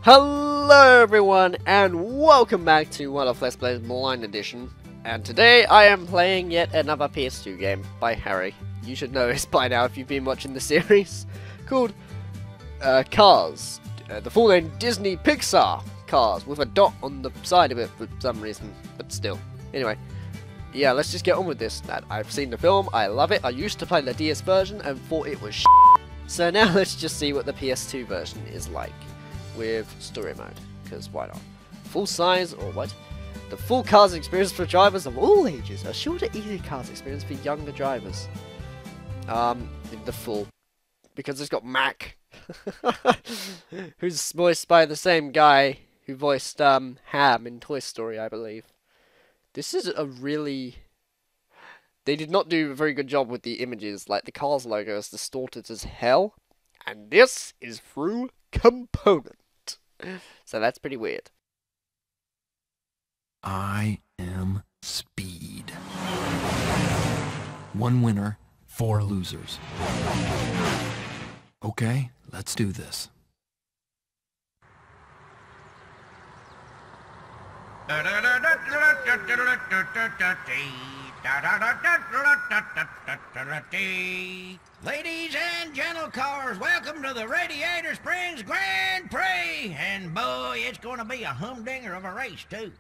Hello everyone and welcome back to one of Let's Play's Blind Edition, and today I am playing yet another PS2 game by Harry. You should know this by now if you've been watching the series, called Cars. The full name Disney Pixar Cars, with a dot on the side of it for some reason, but still. Anyway, yeah, let's just get on with this. I've seen the film, I love it. I used to play the DS version and thought it was shit. So now let's just see what the PS2 version is like with story mode, because why not? Full size, or what? The full Cars experience for drivers of all ages. A shorter, easier Cars experience for younger drivers. The full, because it's got Mac, who's voiced by the same guy who voiced Ham in Toy Story, I believe. This is a really... They did not do a very good job with the images. Like, the Cars logo is distorted as hell, and this is through component. So that's pretty weird. I am speed. One winner, 4 losers. Okay, let's do this. Ladies and gentle cars, welcome to the Radiator Springs Grand Prix. And boy, it's going to be a humdinger of a race, too.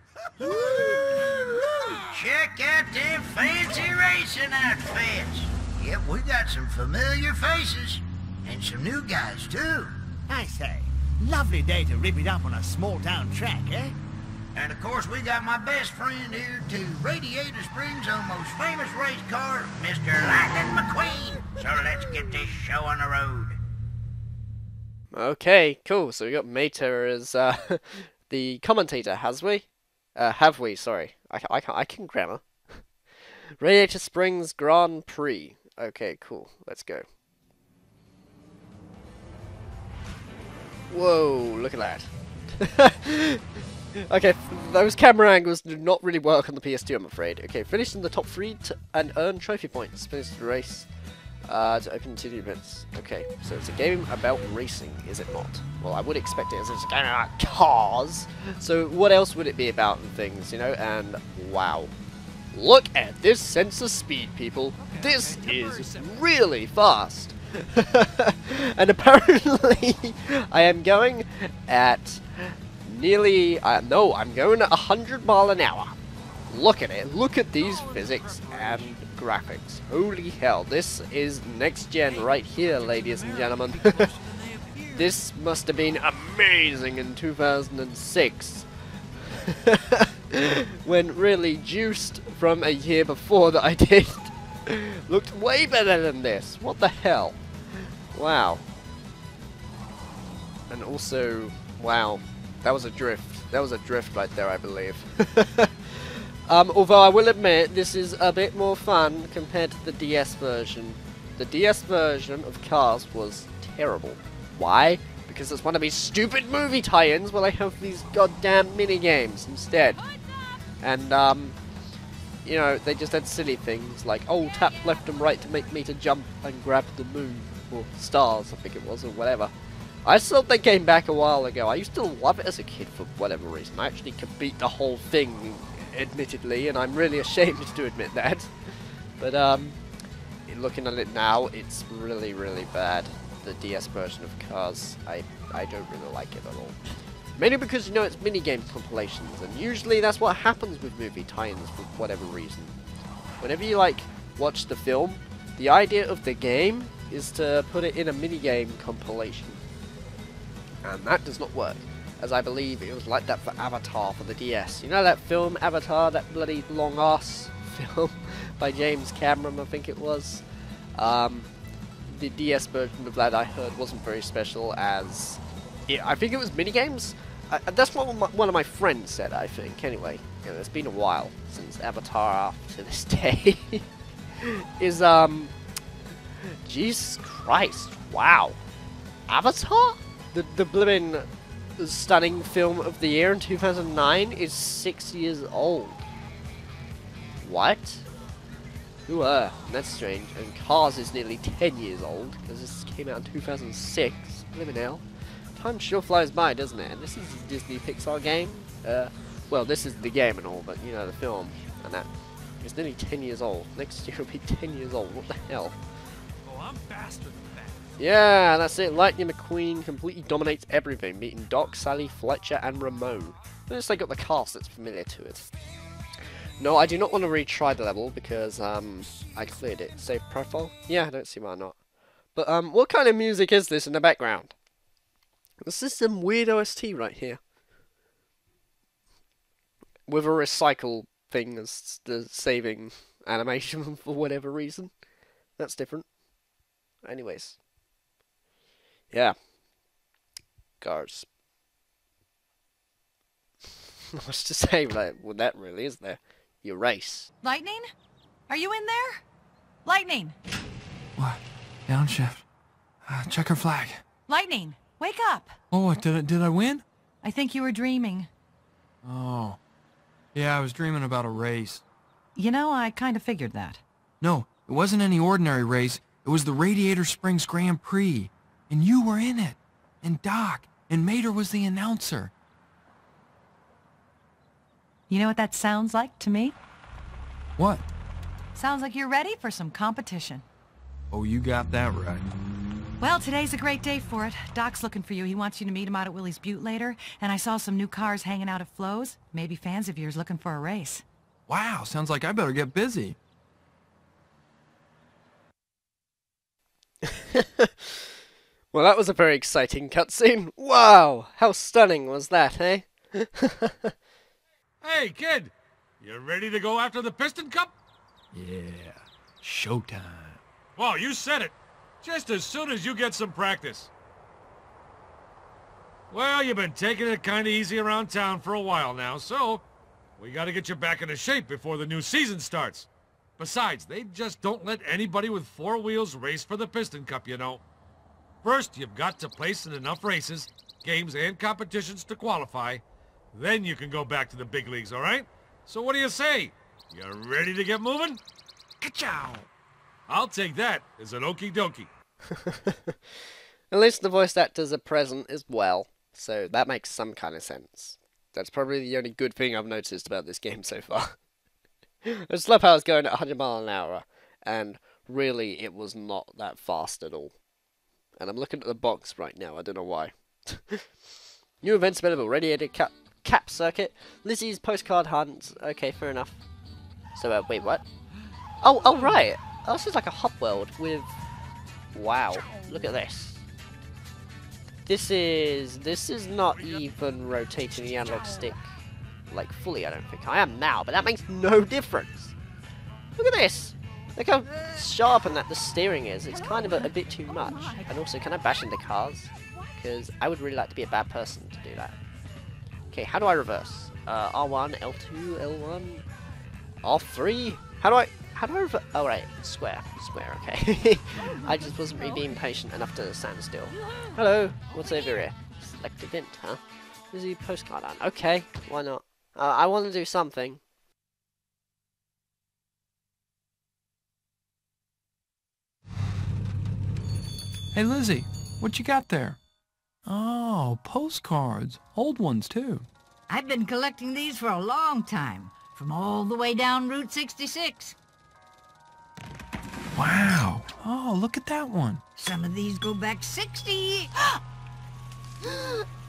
Check out them fancy racing outfits. Yep, we got some familiar faces. And some new guys, too. I say, lovely day to rip it up on a small-town track, eh? And of course, we got my best friend here too, Radiator Springs' most famous race car, Mr. Lightning McQueen. So let's get this show on the road. Okay, cool. So we got Mater as the commentator, have we? Sorry, I can grammar. Radiator Springs Grand Prix. Okay, cool. Let's go. Whoa! Look at that. Okay, those camera angles do not really work on the PS2, I'm afraid. Okay, finish in the top 3 and earn trophy points. Finish the race to open 2 events. Okay, so it's a game about racing, is it not? Well, I would expect it as it's a game about cars. So what else would it be about and things, you know? And wow. Look at this sense of speed, people. This is really fast. And apparently I am going at... nearly, no, I'm going at 100 miles an hour. Look at it. Look at these physics and graphics. Holy hell. This is next gen right here, ladies and gentlemen. This must have been amazing in 2006. When really Juiced from a year before that I did looked way better than this. What the hell? Wow. And also, wow. That was a drift. That was a drift right there, I believe. Although I will admit, this is a bit more fun compared to the DS version. The DS version of Cars was terrible. Why? Because it's one of these stupid movie tie-ins where they have these goddamn mini-games instead. And, you know, they just had silly things like, oh, tap left and right to make me to jump and grab the moon. Or stars, I think it was, or whatever. I saw that game back a while ago. I used to love it as a kid for whatever reason. I actually could beat the whole thing, admittedly, and I'm really ashamed to admit that. But, looking at it now, it's really, really bad. The DS version of Cars, I don't really like it at all. Mainly because, you know, it's minigame compilations, and usually that's what happens with movie tie-ins for whatever reason. Whenever you, like, watch the film, the idea of the game is to put it in a minigame compilation. And that does not work, as I believe it was like that for Avatar for the DS. You know that film, Avatar, that bloody long-ass film by James Cameron, I think it was? The DS version of that I heard wasn't very special, as... I think it was minigames? That's what one of my friends said, I think, anyway. You know, it's been a while since Avatar to this day. Is, Jesus Christ, wow. Avatar? The blimmin' stunning film of the year in 2009 is 6 years old. What? That's strange. And Cars is nearly 10 years old, because this came out in 2006. Blimmin' hell. Time sure flies by, doesn't it? And this is a Disney Pixar game. Well, this is the game and all, but you know, the film and that. It's nearly 10 years old. Next year it'll be 10 years old. What the hell? Oh, I'm faster than that. Yeah, that's it. Lightning McQueen completely dominates everything, beating Doc, Sally, Fletcher, and Ramon. At least they got the cast that's familiar to it. No, I do not want to retry the level because I cleared it. Save profile? Yeah, I don't see why not. But what kind of music is this in the background? This is some weird OST right here. With a recycle thing as the saving animation for whatever reason. That's different. Anyways. Yeah. Cars. What's to say, like, well, that really is there. Your race. Lightning? Are you in there? Lightning! What? Downshift. Check her flag. Lightning! Wake up! Oh, did I win? I think you were dreaming. Oh. Yeah, I was dreaming about a race. You know, I kind of figured that. No, it wasn't any ordinary race. It was the Radiator Springs Grand Prix. And you were in it. And Doc. And Mater was the announcer. You know what that sounds like to me? What? Sounds like you're ready for some competition. Oh, you got that right. Well, today's a great day for it. Doc's looking for you. He wants you to meet him out at Willie's Butte later. And I saw some new cars hanging out at Flo's. Maybe fans of yours looking for a race. Wow, sounds like I better get busy. Well, that was a very exciting cutscene. Wow, how stunning was that, eh? Hey, kid! You ready to go after the Piston Cup? Yeah, showtime. Well, you said it. Just as soon as you get some practice. Well, you've been taking it kind of easy around town for a while now, so we got to get you back into shape before the new season starts. Besides, they just don't let anybody with 4 wheels race for the Piston Cup, you know. First, you've got to place in enough races, games, and competitions to qualify. Then you can go back to the big leagues, all right? So what do you say? You ready to get moving? Ka-chow! I'll take that as an okie dokie. At least the voice actors are present as well, so that makes some kind of sense. That's probably the only good thing I've noticed about this game so far. I just love how it's going at 100 miles an hour, and really it was not that fast at all. And I'm looking at the box right now, I don't know why. New events available, Radiator Cap Circuit, Lizzie's Postcard Hunt, okay, fair enough. So, wait, what? Oh, right! Oh, this is like a hub world with... Wow, look at this. This is not even rotating the analog stick, like, fully, I don't think. I am now, but that makes no difference. Look at this! Look how sharp and that the steering is. It's kind of a bit too much. And also, can I bash into cars? Because I would really like to be a bad person to do that. Okay, how do I reverse? R1, L2, L1, R3? How do I reverse? Oh, right, square, okay. I just wasn't really being patient enough to stand still. Hello, what's over here? Select event, huh? Is he postcard on? Okay, why not? I want to do something. Hey, Lizzie, what you got there? Oh, postcards. Old ones, too. I've been collecting these for a long time, from all the way down Route 66. Wow. Oh, look at that one. Some of these go back 60.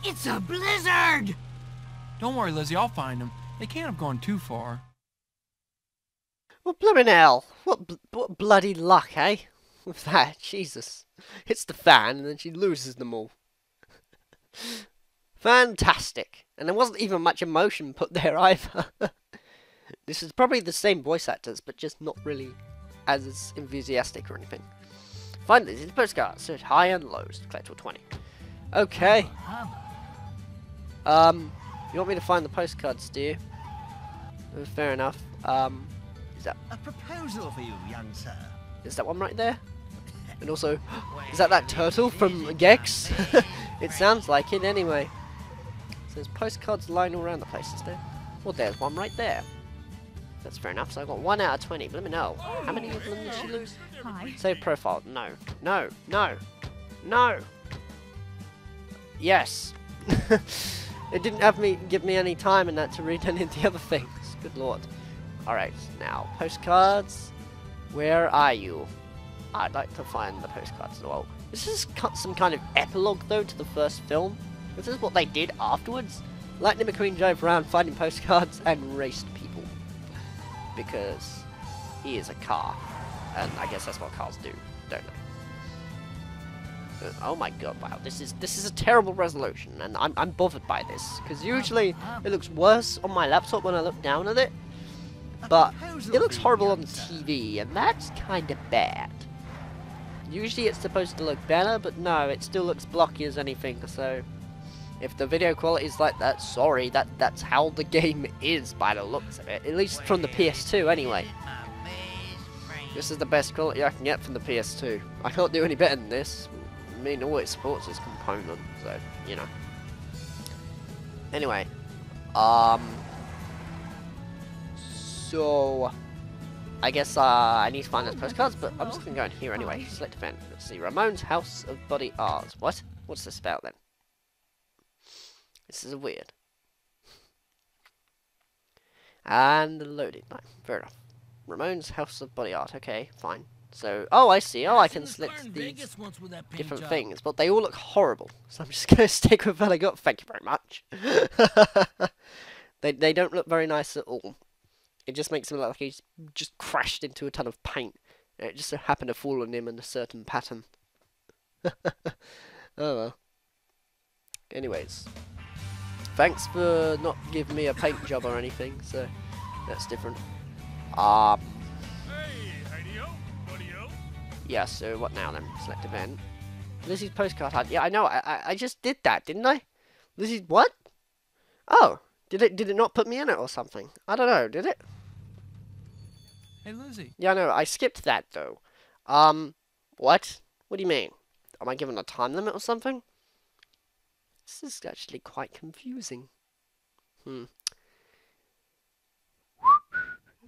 It's a blizzard! Don't worry, Lizzie, I'll find them. They can't have gone too far. Well, blimmin' hell. What bloody luck, eh? With that, Jesus. Hits the fan and then she loses them all. Fantastic. And there wasn't even much emotion put there either. This is probably the same voice actors, but just not really as enthusiastic or anything. Finally, these postcards. So high and lows. Collect till 20. Okay. You want me to find the postcards, do you? Fair enough. Is that A proposal for you, young sir. Is that one right there? And also, is that turtle from Gex? It sounds like it anyway. So there's postcards lying all around the place, is there? Well, there's one right there. That's fair enough. So I got 1 out of 20. Let me know. How many of them did she lose? Hi. Save profile. No. No. No. No. Yes. It didn't give me any time in that to read any of the other things. Good lord. Alright, now, postcards. Where are you? I'd like to find the postcards as well. This is some kind of epilogue, though, to the first film. This is what they did afterwards. Lightning McQueen drove around finding postcards and raced people. Because he is a car. And I guess that's what cars do, don't they? Oh my god, wow, this is a terrible resolution, and I'm bothered by this, because usually it looks worse on my laptop when I look down at it, but it looks horrible on the TV, and that's kind of bad. Usually it's supposed to look better, but no, it still looks blocky as anything, so if the video quality is like that, sorry, that's how the game is by the looks of it, at least from the PS2 anyway. This is the best quality I can get from the PS2. I can't do any better than this. I mean, all it supports is component, so, you know. Anyway, so, I guess, I need to find those postcards, but I'm just gonna go in here anyway. Select event. Let's see, Ramon's House of Body Art. What? What's this about, then? This is weird. And the loading time. Fair enough. Ramon's House of Body Art. Okay, fine. So, oh, I see. Oh, I can select these different things, but they all look horrible. So I'm just going to stick with what I got. Thank you very much. They don't look very nice at all. It just makes him look like he's just crashed into a ton of paint. And it just so happened to fall on him in a certain pattern. Oh well. Anyways. Thanks for not giving me a paint job or anything, so that's different. Yeah, so what now then? Select event. Lizzie's postcard hunt. Yeah, I know. I just did that, didn't I? Lizzie's what? Oh, did it not put me in it or something? I don't know. Did it? Hey, Lizzie. Yeah, no. I skipped that though. What? What do you mean? Am I given a time limit or something? This is actually quite confusing.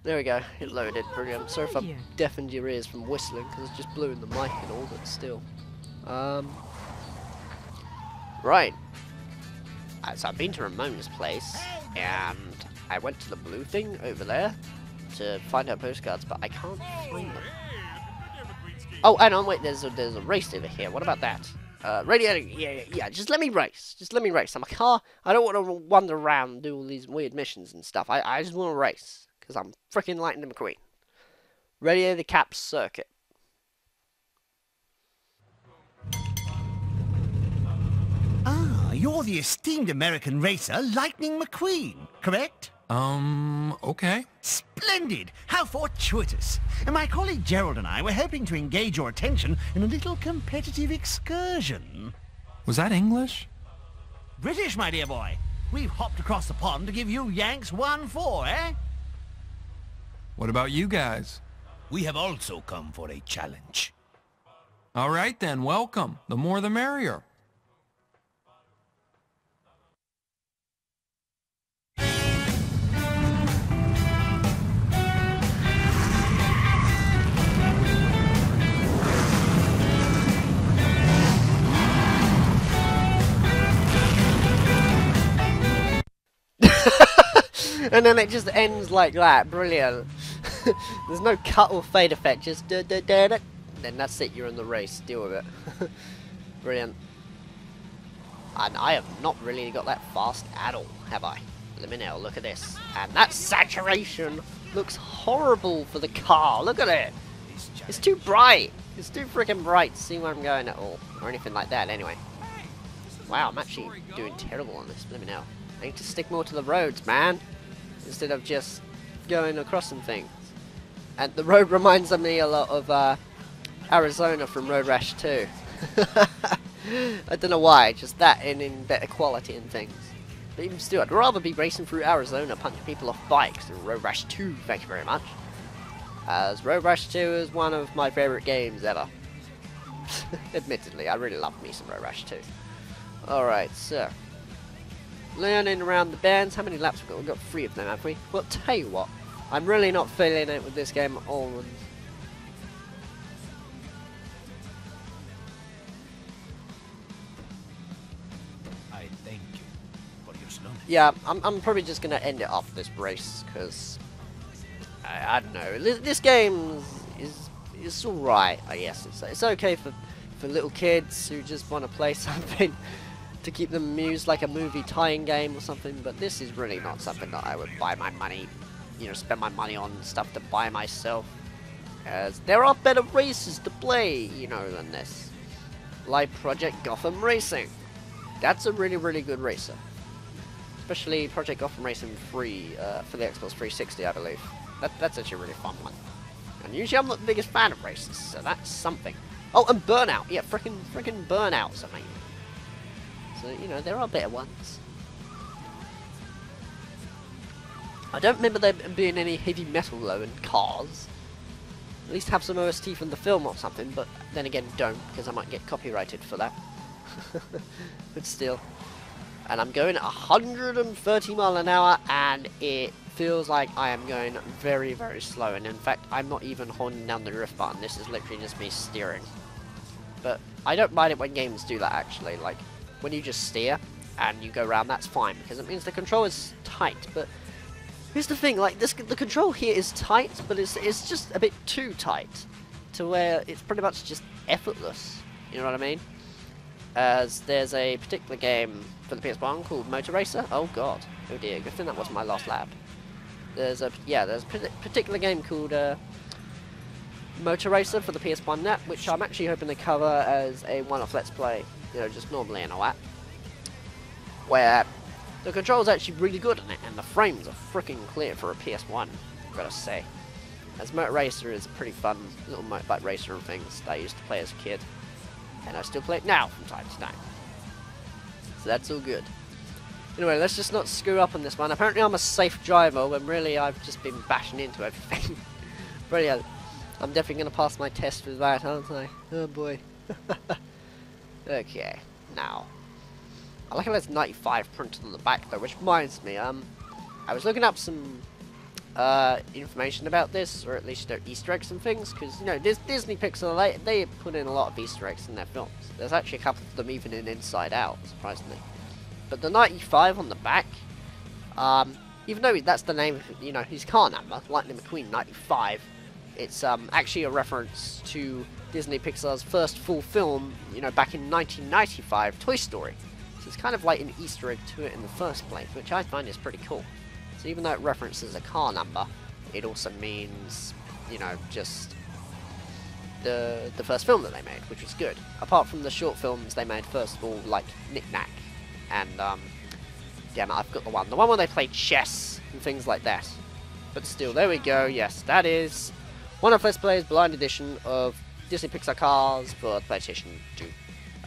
There we go, it loaded, brilliant. Sorry if I deafened your ears from whistling, because it just blew in the mic and all, but still. Right. So I've been to Ramon's place, and I went to the blue thing over there to find her postcards, but I can't find them. Oh, hang on, wait, there's a race over here, what about that? Radiator, yeah, just let me race. Just let me race. I'm a car, I don't want to wander around and do all these weird missions and stuff. I just want to race. Because I'm freaking Lightning McQueen. Radiator Cap Circuit. Ah, you're the esteemed American racer, Lightning McQueen, correct? Okay. Splendid! How fortuitous! And my colleague Gerald and I were hoping to engage your attention in a little competitive excursion. Was that English? British, my dear boy. We've hopped across the pond to give you Yanks 1-4, eh? What about you guys? We have also come for a challenge. All right then, welcome. The more the merrier. And then it just ends like that. Brilliant. There's no cut or fade effect. Just da da da da. Then that's it. You're in the race. Deal with it. Brilliant. And I have not really got that fast at all, have I? Let me know. Look at this. And that saturation looks horrible for the car. Look at it. It's too bright. It's too freaking bright to see where I'm going at all. Or anything like that, anyway. Wow, I'm actually doing terrible on this. Let me know. I need to stick more to the roads, man. Instead of just going across some things. And the road reminds me a lot of Arizona from Road Rash 2. I don't know why, just that and in better quality and things. But even still, I'd rather be racing through Arizona punching people off bikes than Road Rash 2, thank you very much. As Road Rash 2 is one of my favourite games ever. Admittedly, I really love me some Road Rash 2. Alright, so learning around the bends. How many laps have we got? We've got 3 of them, have we? Well, tell you what, I'm really not feeling it with this game at all. And yeah, I'm probably just gonna end it off this race because I don't know. This game is alright, I guess. It's okay for little kids who just want to play something to keep them amused, like a movie tie-in game or something. But this is really not something that I would buy my money, you know, spend my money on stuff to buy myself. As there are better races to play, you know, than this. Like Project Gotham Racing. That's a really, really good racer. Especially Project Gotham Racing 3 for the Xbox 360, I believe. That's actually a really fun one. And usually I'm not the biggest fan of races, so that's something. Oh, and Burnout. Yeah, frickin' Burnout's amazing. So, you know, there are better ones. I don't remember there being any heavy metal, though, in Cars. At least have some OST from the film or something, but then again, don't, because I might get copyrighted for that. But still. And I'm going at 130 miles an hour, and it feels like I am going very, very slow. And in fact, I'm not even holding down the drift button. This is literally just me steering. But I don't mind it when games do that, actually. Like, when you just steer and you go around, that's fine, because it means the control is tight. But here's the thing, like, the control here is tight, but it's just a bit too tight to where it's pretty much just effortless. You know what I mean? As there's a particular game for the PS1 called Motor Racer. Oh god, oh dear, good thing that wasn't my last lap. There's a particular game called Motor Racer for the PS1 net, which I'm actually hoping to cover as a one-off Let's Play, you know, just normally and all that. Where the control's actually really good in it, and the frames are freaking clear for a PS1, I've gotta say. As Motor Racer is a pretty fun little motorbike racer and things that I used to play as a kid. And I still play it now from time to time. So that's all good. Anyway, let's just not screw up on this one. Apparently I'm a safe driver when really I've just been bashing into everything. Brilliant. I'm definitely going to pass my test with that, aren't I? Oh boy. Okay, now. I like how there's 95 printed on the back though, which reminds me, I was looking up some information about this, or at least their Easter eggs and things, because, you know, Disney Pixar, they put in a lot of Easter eggs in their films. There's actually a couple of them even in Inside Out, surprisingly. But the 95 on the back, even though that's the name of, you know, his car number, Lightning McQueen 95, it's actually a reference to Disney Pixar's first full film, you know, back in 1995, Toy Story. So it's kind of like an Easter egg to it in the first place, which I find is pretty cool. So even though it references a car number, it also means, you know, just the first film that they made, which was good. Apart from the short films they made first of all, like Knick Knack, and damn it, I've got the one where they play chess and things like that. But still, there we go. Yes, that is one of Let's Play's blind edition of Disney Pixar Cars for PlayStation 2. Do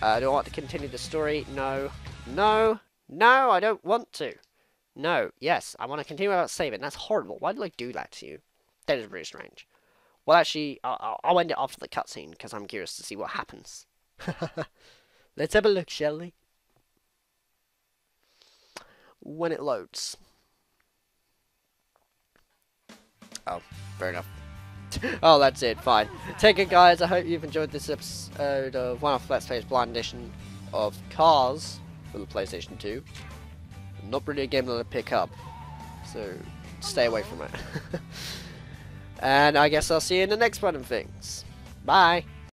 I want to continue the story? No, no, no, I don't want to. No, yes, I want to continue without saving. That's horrible. Why did I do that to you? That is really strange. Well, actually, I'll end it after the cutscene, because I'm curious to see what happens. Let's have a look, shall we? When it loads. Oh, fair enough. Oh, that's it, fine. Take it, guys. I hope you've enjoyed this episode of one of Let's Play's blind edition of Cars for the PlayStation 2. Not really a game that I pick up, so stay away from it. And I guess I'll see you in the next one of things. Bye!